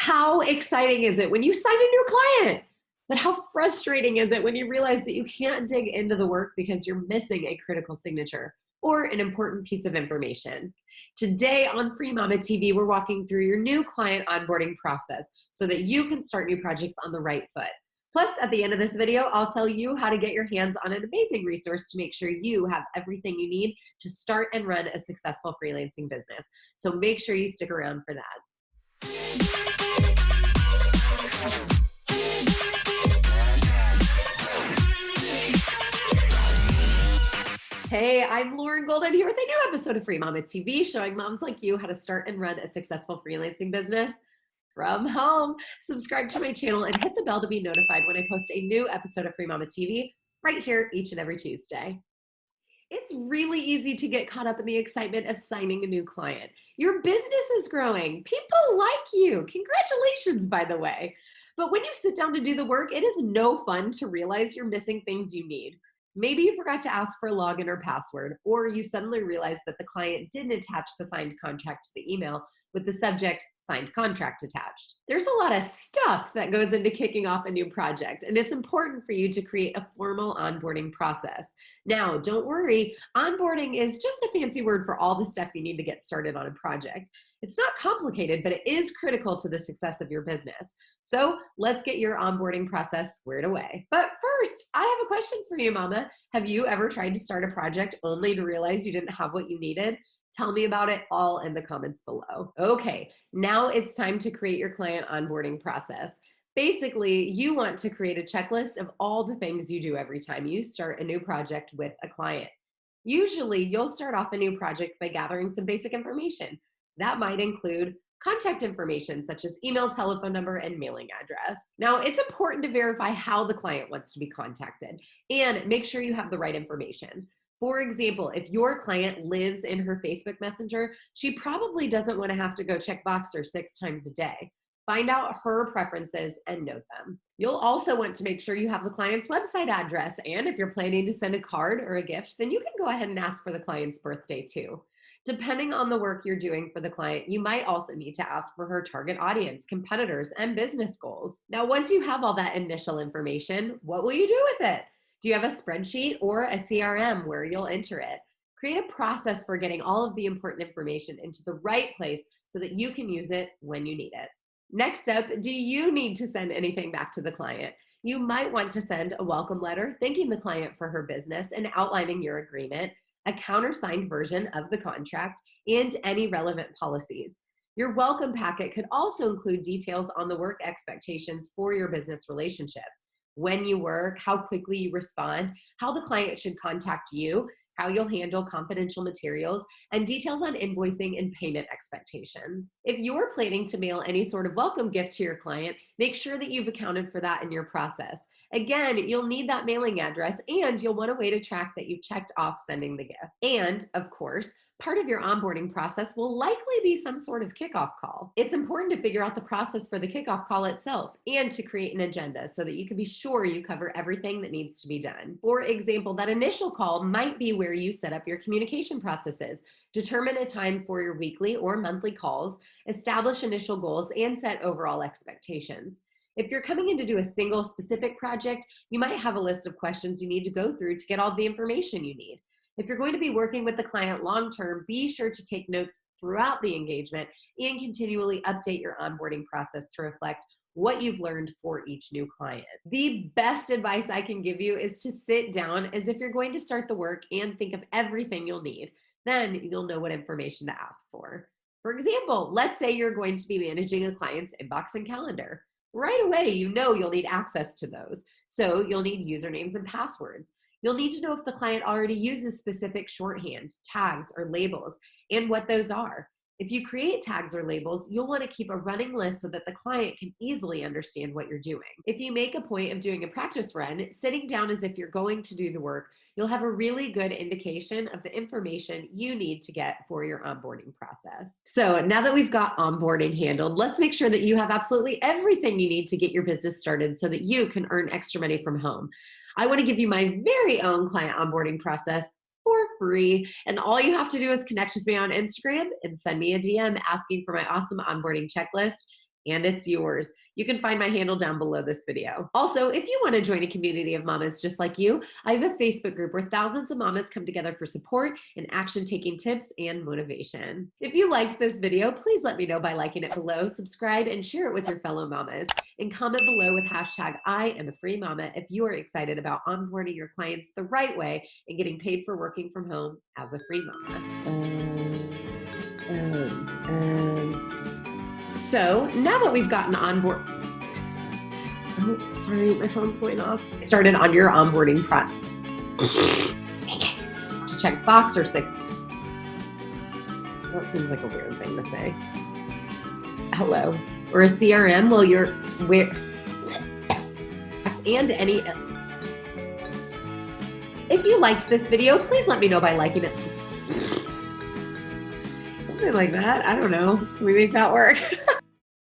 How exciting is it when you sign a new client? But how frustrating is it when you realize that you can't dig into the work because you're missing a critical signature or an important piece of information? Today on Free Mama TV, we're walking through your new client onboarding process so that you can start new projects on the right foot. Plus, at the end of this video, I'll tell you how to get your hands on an amazing resource to make sure you have everything you need to start and run a successful freelancing business. So make sure you stick around for that. Hey, I'm Lauren Golden here with a new episode of Free Mama TV, showing moms like you how to start and run a successful freelancing business from home. Subscribe to my channel and hit the bell to be notified when I post a new episode of Free Mama TV right here each and every Tuesday. It's really easy to get caught up in the excitement of signing a new client. Your business is growing. People like you. Congratulations, by the way. But when you sit down to do the work, it is no fun to realize you're missing things you need. Maybe you forgot to ask for a login or password, or you suddenly realized that the client didn't attach the signed contract to the email with the subject signed contract attached. There's a lot of stuff that goes into kicking off a new project, and it's important for you to create a formal onboarding process. Now, don't worry, onboarding is just a fancy word for all the stuff you need to get started on a project. It's not complicated, but it is critical to the success of your business. So let's get your onboarding process squared away. But first, I have a question for you, Mama. Have you ever tried to start a project only to realize you didn't have what you needed? Tell me about it all in the comments below. Okay, now it's time to create your client onboarding process. Basically, you want to create a checklist of all the things you do every time you start a new project with a client. Usually, you'll start off a new project by gathering some basic information. That might include contact information such as email, telephone number, and mailing address. Now, it's important to verify how the client wants to be contacted and make sure you have the right information. For example, if your client lives in her Facebook Messenger, she probably doesn't want to have to go check Boxer 6 times a day. Find out her preferences and note them. You'll also want to make sure you have the client's website address, and if you're planning to send a card or a gift, then you can go ahead and ask for the client's birthday too. Depending on the work you're doing for the client, you might also need to ask for her target audience, competitors, and business goals. Now, once you have all that initial information, what will you do with it? Do you have a spreadsheet or a CRM where you'll enter it? Create a process for getting all of the important information into the right place so that you can use it when you need it. Next up, do you need to send anything back to the client? You might want to send a welcome letter thanking the client for her business and outlining your agreement, a countersigned version of the contract, and any relevant policies. Your welcome packet could also include details on the work expectations for your business relationship. When you work, how quickly you respond, how the client should contact you, how you'll handle confidential materials, and details on invoicing and payment expectations. If you're planning to mail any sort of welcome gift to your client, make sure that you've accounted for that in your process. Again, you'll need that mailing address, and you'll want a way to track that you've checked off sending the gift. And, of course, part of your onboarding process will likely be some sort of kickoff call. It's important to figure out the process for the kickoff call itself and to create an agenda so that you can be sure you cover everything that needs to be done. For example, that initial call might be where you set up your communication processes, determine a time for your weekly or monthly calls, establish initial goals, and set overall expectations. If you're coming in to do a single specific project, you might have a list of questions you need to go through to get all the information you need. If you're going to be working with the client long-term, be sure to take notes throughout the engagement and continually update your onboarding process to reflect what you've learned for each new client. The best advice I can give you is to sit down as if you're going to start the work and think of everything you'll need. Then you'll know what information to ask for. For example, let's say you're going to be managing a client's inbox and calendar. Right away, you know you'll need access to those. So you'll need usernames and passwords. You'll need to know if the client already uses specific shorthand, tags, or labels, and what those are. If you create tags or labels, you'll want to keep a running list so that the client can easily understand what you're doing. If you make a point of doing a practice run, sitting down as if you're going to do the work, you'll have a really good indication of the information you need to get for your onboarding process. So now that we've got onboarding handled, let's make sure that you have absolutely everything you need to get your business started so that you can earn extra money from home. I want to give you my very own client onboarding process for free. And all you have to do is connect with me on Instagram and send me a DM asking for my awesome onboarding checklist. and it's yours. You can find my handle down below this video. Also, if you want to join a community of mamas just like you, I have a Facebook group where thousands of mamas come together for support and action-taking tips and motivation. If you liked this video, please let me know by liking it below, subscribe, and share it with your fellow mamas. And comment below with hashtag I am a free mama if you are excited about onboarding your clients the right way and getting paid for working from home as a free mama. So now that we've gotten on board, oh, sorry, my phone's going off. Started on your onboarding process. To check box or sick. That seems like a weird thing to say. Hello. Or a CRM, well, you're where and any. If you liked this video, please let me know by liking it. Something like that. I don't know. Can we make that work?